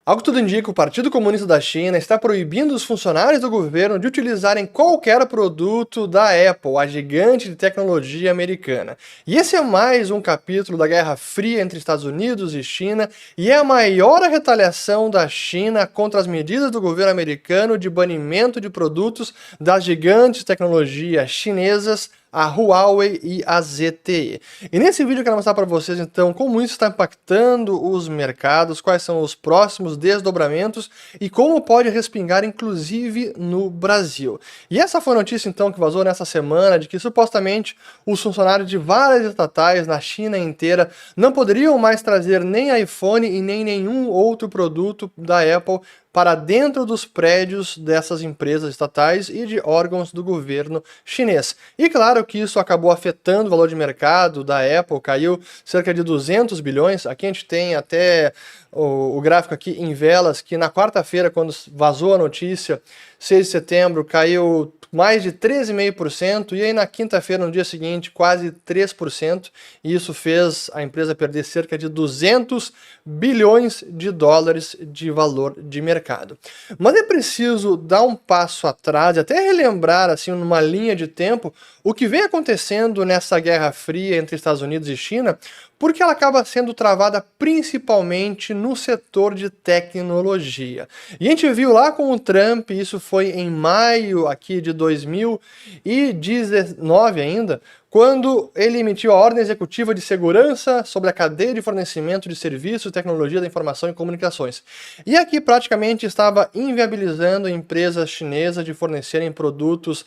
Ao que tudo indica, o Partido Comunista da China está proibindo os funcionários do governo de utilizarem qualquer produto da Apple, a gigante de tecnologia americana. E esse é mais um capítulo da Guerra Fria entre Estados Unidos e China, e é a maior retaliação da China contra as medidas do governo americano de banimento de produtos das gigantes de tecnologia chinesas, a Huawei e a ZTE. E nesse vídeo eu quero mostrar para vocês então como isso está impactando os mercados, quais são os próximos desdobramentos e como pode respingar inclusive no Brasil. E essa foi a notícia então que vazou nessa semana de que supostamente os funcionários de várias estatais na China inteira não poderiam mais trazer nem iPhone e nem nenhum outro produto da Apple para dentro dos prédios dessas empresas estatais e de órgãos do governo chinês. E claro que isso acabou afetando o valor de mercado da Apple, caiu cerca de 200 bilhões. Aqui a gente tem até o gráfico aqui em velas, que na quarta-feira, quando vazou a notícia, 6 de setembro, caiu mais de 13,5%, e aí na quinta-feira, no dia seguinte, quase 3%, e isso fez a empresa perder cerca de 200 bilhões de dólares de valor de mercado. Mas é preciso dar um passo atrás e até relembrar, assim, numa linha de tempo, o que vem acontecendo nessa Guerra Fria entre Estados Unidos e China, porque ela acaba sendo travada principalmente no setor de tecnologia. E a gente viu lá com o Trump, isso foi em maio aqui de 2019 ainda, quando ele emitiu a ordem executiva de segurança sobre a cadeia de fornecimento de serviços de tecnologia da informação e comunicações. E aqui praticamente estava inviabilizando empresas chinesas de fornecerem produtos,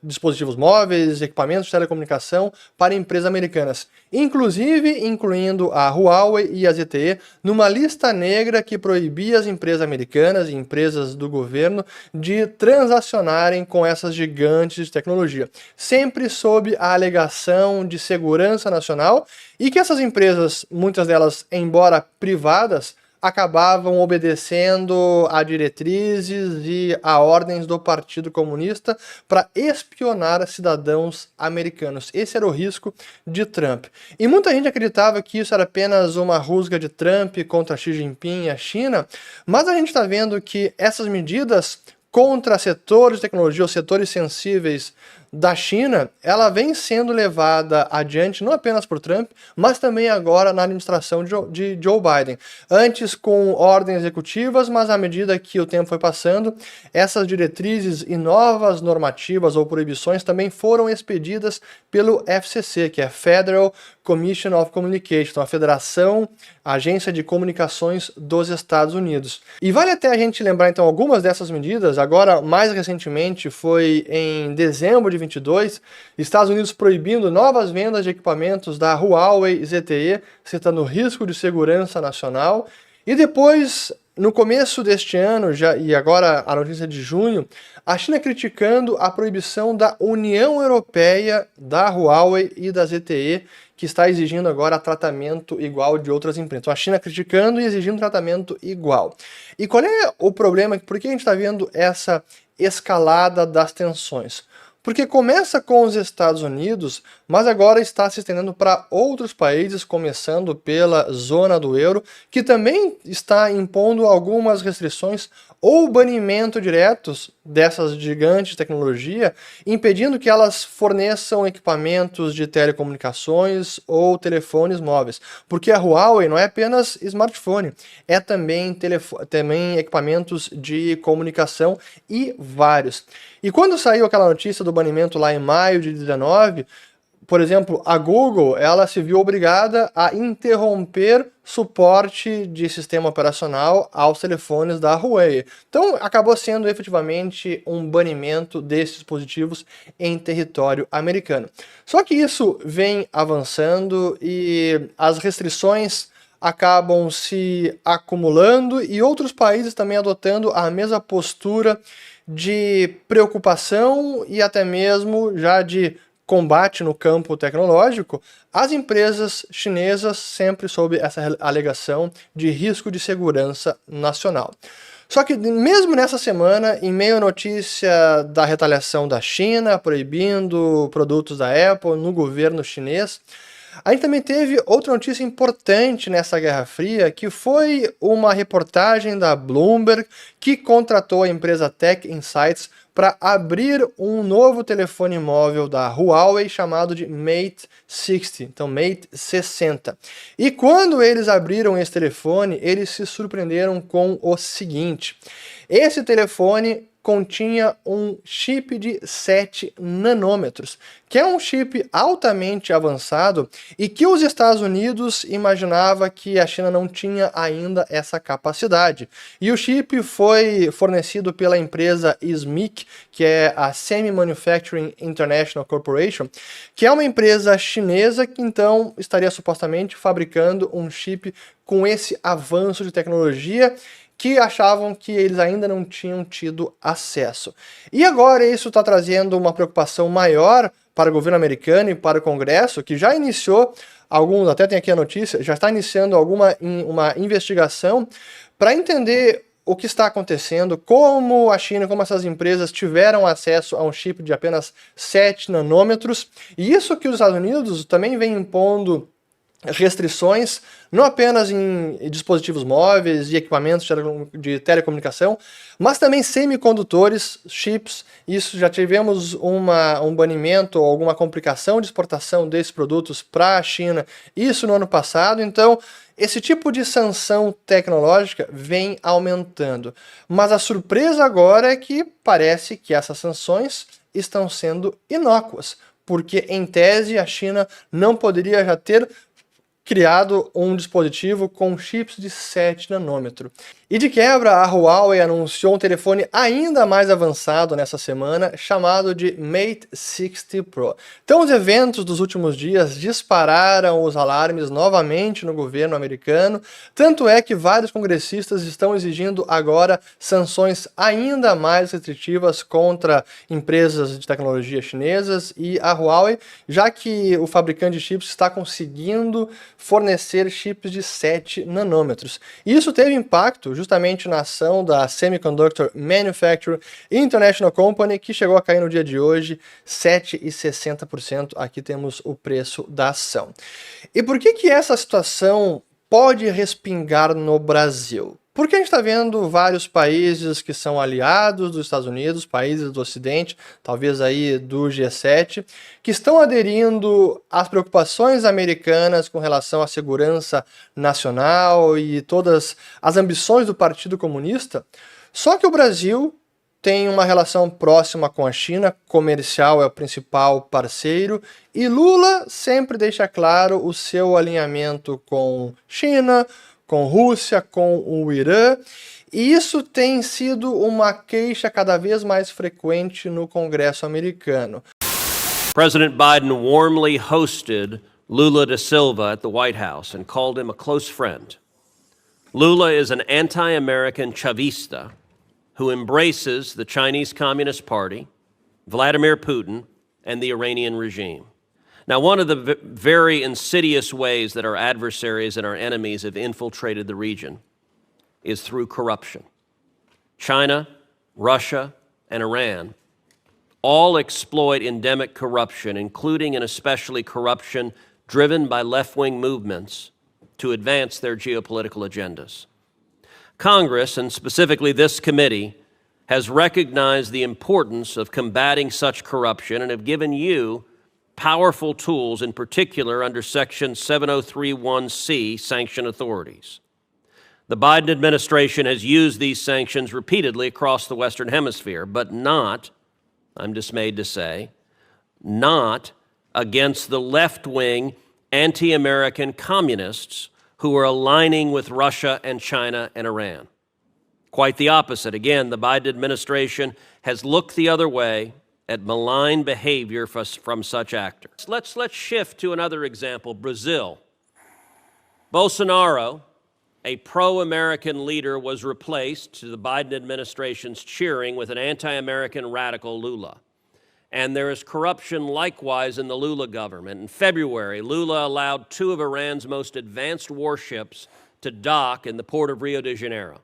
dispositivos móveis, equipamentos de telecomunicação para empresas americanas, inclusive incluindo a Huawei e a ZTE, numa lista negra que proibia as empresas americanas e empresas do governo de transacionarem com essas gigantes de tecnologia, sempre sob a alegação de segurança nacional, e que essas empresas, muitas delas embora privadas, acabavam obedecendo a diretrizes e a ordens do Partido Comunista para espionar cidadãos americanos. Esse era o risco de Trump. E muita gente acreditava que isso era apenas uma rusga de Trump contra Xi Jinping e a China, mas a gente está vendo que essas medidas contra setores de tecnologia, os setores sensíveis da China, ela vem sendo levada adiante não apenas por Trump, mas também agora na administração de Joe Biden. Antes com ordens executivas, mas à medida que o tempo foi passando, essas diretrizes e novas normativas ou proibições também foram expedidas pelo FCC, que é Federal Commission of Communication, a Federação, a Agência de Comunicações dos Estados Unidos. E vale até a gente lembrar então algumas dessas medidas. Agora, mais recentemente, foi em dezembro de 2022, Estados Unidos proibindo novas vendas de equipamentos da Huawei e ZTE, citando risco de segurança nacional. E depois, no começo deste ano, e agora a notícia de junho, a China criticando a proibição da União Europeia, da Huawei e da ZTE, que está exigindo agora tratamento igual de outras empresas. Então a China criticando e exigindo tratamento igual. E qual é o problema? Por que a gente está vendo essa escalada das tensões? Porque começa com os Estados Unidos, mas agora está se estendendo para outros países, começando pela zona do euro, que também está impondo algumas restrições ou banimento diretos dessas gigantes de tecnologia, impedindo que elas forneçam equipamentos de telecomunicações ou telefones móveis. Porque a Huawei não é apenas smartphone, é também equipamentos de comunicação e vários. E quando saiu aquela notícia do banimento lá em maio de 2019, por exemplo, a Google, ela se viu obrigada a interromper suporte de sistema operacional aos telefones da Huawei. Então, acabou sendo efetivamente um banimento desses dispositivos em território americano. Só que isso vem avançando e as restrições acabam se acumulando e outros países também adotando a mesma postura de preocupação e até mesmo já de combate no campo tecnológico, as empresas chinesas sempre sob essa alegação de risco de segurança nacional. Só que mesmo nessa semana, em meio à notícia da retaliação da China, proibindo produtos da Apple no governo chinês, A gente também teve outra notícia importante nessa Guerra Fria, que foi uma reportagem da Bloomberg que contratou a empresa Tech Insights para abrir um novo telefone móvel da Huawei chamado de Mate 60, então Mate 60. E quando eles abriram esse telefone, eles se surpreenderam com o seguinte: esse telefone continha um chip de 7 nanômetros, que é um chip altamente avançado e que os Estados Unidos imaginava que a China não tinha ainda essa capacidade. E o chip foi fornecido pela empresa SMIC, que é a Semi Manufacturing International Corporation, que é uma empresa chinesa que então estaria supostamente fabricando um chip com esse avanço de tecnologia que achavam que eles ainda não tinham tido acesso. E agora isso está trazendo uma preocupação maior para o governo americano e para o Congresso, que já iniciou alguns, até tem aqui a notícia, já está iniciando uma investigação para entender o que está acontecendo, como a China, como essas empresas tiveram acesso a um chip de apenas 7 nanômetros, e isso que os Estados Unidos também vem impondo restrições, não apenas em dispositivos móveis e equipamentos de telecomunicação, mas também semicondutores, chips. Isso já tivemos um banimento ou alguma complicação de exportação desses produtos para a China, isso no ano passado. Então, esse tipo de sanção tecnológica vem aumentando. Mas a surpresa agora é que parece que essas sanções estão sendo inócuas, porque, em tese, a China não poderia já ter criado um dispositivo com chips de 7 nanômetros. E de quebra, a Huawei anunciou um telefone ainda mais avançado nessa semana, chamado de Mate 60 Pro. Então os eventos dos últimos dias dispararam os alarmes novamente no governo americano, tanto é que vários congressistas estão exigindo agora sanções ainda mais restritivas contra empresas de tecnologia chinesas e a Huawei, já que o fabricante de chips está conseguindo fornecer chips de 7 nanômetros. E isso teve impacto justamente na ação da Semiconductor Manufacturing International Company, que chegou a cair no dia de hoje 7,60%. Aqui temos o preço da ação. E por que essa situação pode respingar no Brasil? Porque a gente está vendo vários países que são aliados dos Estados Unidos, países do Ocidente, talvez aí do G7, que estão aderindo às preocupações americanas com relação à segurança nacional e todas as ambições do Partido Comunista. Só que o Brasil tem uma relação próxima com a China, comercial é o principal parceiro, e Lula sempre deixa claro o seu alinhamento com China, com Rússia, com o Irã, e isso tem sido uma queixa cada vez mais frequente no Congresso americano. President Biden warmly hosted Lula da Silva at the White House and called him a close friend. Lula is an anti-American Chavista who embraces the Chinese Communist Party, Vladimir Putin, and the Iranian regime. Now, one of the very insidious ways that our adversaries and our enemies have infiltrated the region is through corruption. China, Russia, and Iran all exploit endemic corruption, including and especially corruption driven by left-wing movements to advance their geopolitical agendas. Congress, and specifically this committee, has recognized the importance of combating such corruption and have given you powerful tools, in particular under Section 7031C, sanction authorities. The Biden administration has used these sanctions repeatedly across the Western Hemisphere, but not, I'm dismayed to say, not against the left-wing anti-American communists who are aligning with Russia and China and Iran. Quite the opposite. Again, the Biden administration has looked the other way at malign behavior from such actors. Let's shift to another example, Brazil. Bolsonaro, a pro-American leader, was replaced, to the Biden administration's cheering, with an anti-American radical Lula. And there is corruption likewise in the Lula government. In February, Lula allowed 2 of Iran's most advanced warships to dock in the port of Rio de Janeiro.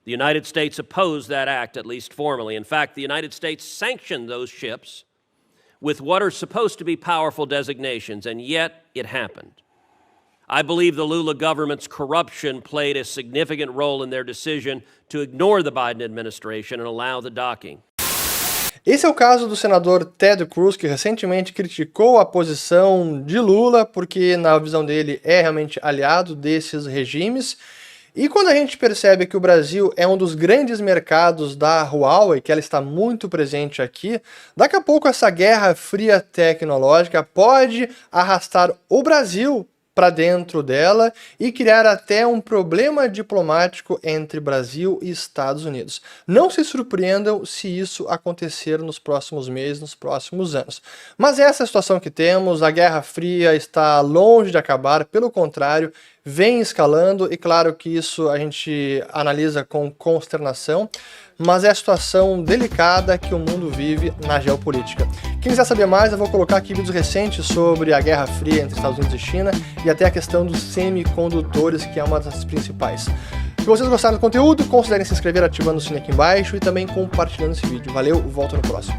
The United States opposed that act, at least formally. In fact, the United States sanctioned those ships with what are supposed to be powerful designations, and yet it happened. I believe the Lula government's corruption played a significant role in their decision to ignore the Biden administration and allow the docking. Esse é o caso do senador Ted Cruz, que recentemente criticou a posição de Lula, porque na visão dele é realmente aliado desses regimes. E quando a gente percebe que o Brasil é um dos grandes mercados da Huawei, que ela está muito presente aqui, daqui a pouco essa guerra fria tecnológica pode arrastar o Brasil para dentro dela e criar até um problema diplomático entre Brasil e Estados Unidos. Não se surpreendam se isso acontecer nos próximos meses, nos próximos anos. Mas essa é a situação que temos, a Guerra Fria está longe de acabar, pelo contrário, vem escalando, e claro que isso a gente analisa com consternação, mas é a situação delicada que o mundo vive na geopolítica. Quem quiser saber mais, eu vou colocar aqui vídeos recentes sobre a Guerra Fria entre Estados Unidos e China e até a questão dos semicondutores, que é uma das principais. Se vocês gostaram do conteúdo, considerem se inscrever ativando o sininho aqui embaixo e também compartilhando esse vídeo. Valeu, volto no próximo.